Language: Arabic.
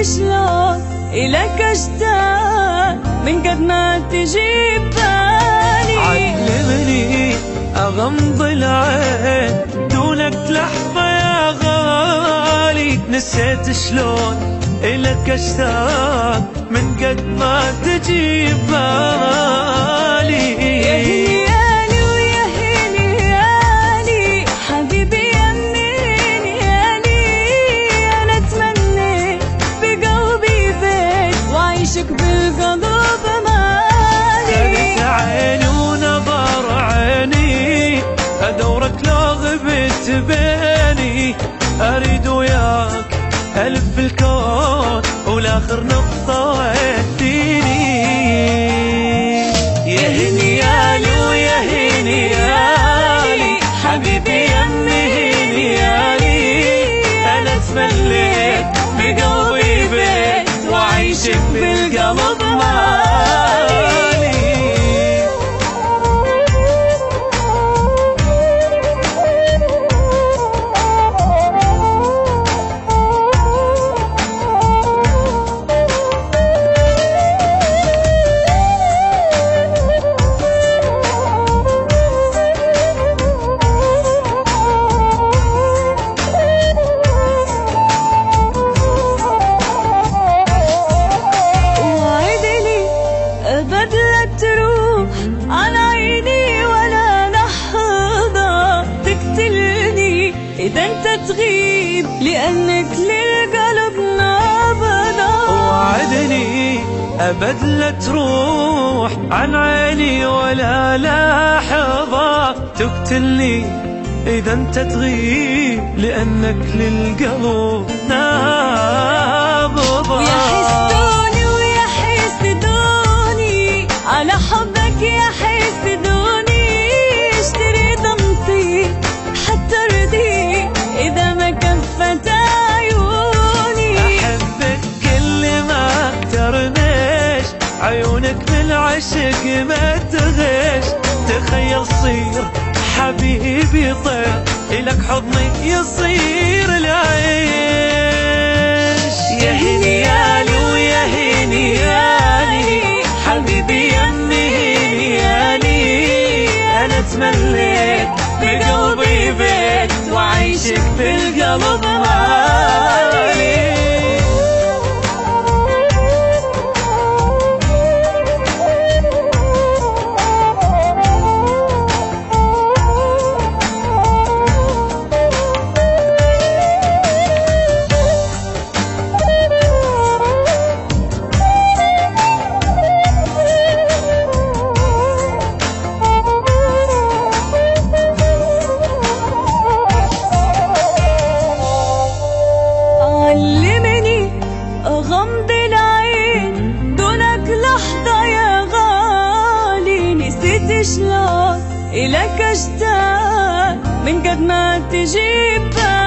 شلون إلك أشتاق من قد ما تجيب بالي. علمني أغمض العين دونك لحظة يا غالي، نسيت شلون إلك أشتاق من قد ما تجيب بالي. يا هنيالي ويا هنيالي حبيبي يا منين يالي، أنا تمنيت بقلبي بيت وعيشك بالقلب مالي. خذت عيني ونظر عيني أدورك لو غبت بيني، أريد وياك ألف الكون والآخر نقطة وديني. يا هنيالي ويا هنيالي حبيبي يا هنيالي، أنا تمليت بقلبي بيت وعيشك بالقلب مالي. تروح على عيني ولا لحظة تقتلني إذا أنت تغيب، لأنك للقلب نابضة. وعدني أبد لا تروح عن عيني ولا لحظة تقتلني إذا أنت تغيب، لأنك للقلب نابضة. على حبك يا حسدوني، اشتري ضمتي حتى ارضي إذا ما كفت عيوني. أحبك كل ما ترنيش عيونك بالعشق ما تغش، تخيل صير حبيبي طير إلك حضني يصير العيش. يا هنيالي ويا هنيالي حبيبي يا هنيالي، أنا تمليت بقلبي بيت وعيشك بالقلب مالي. علمني أغمض العين دونك لحظة يا غالي، نسيت شلون إلك أشتاق من قد ما تجيب بالي.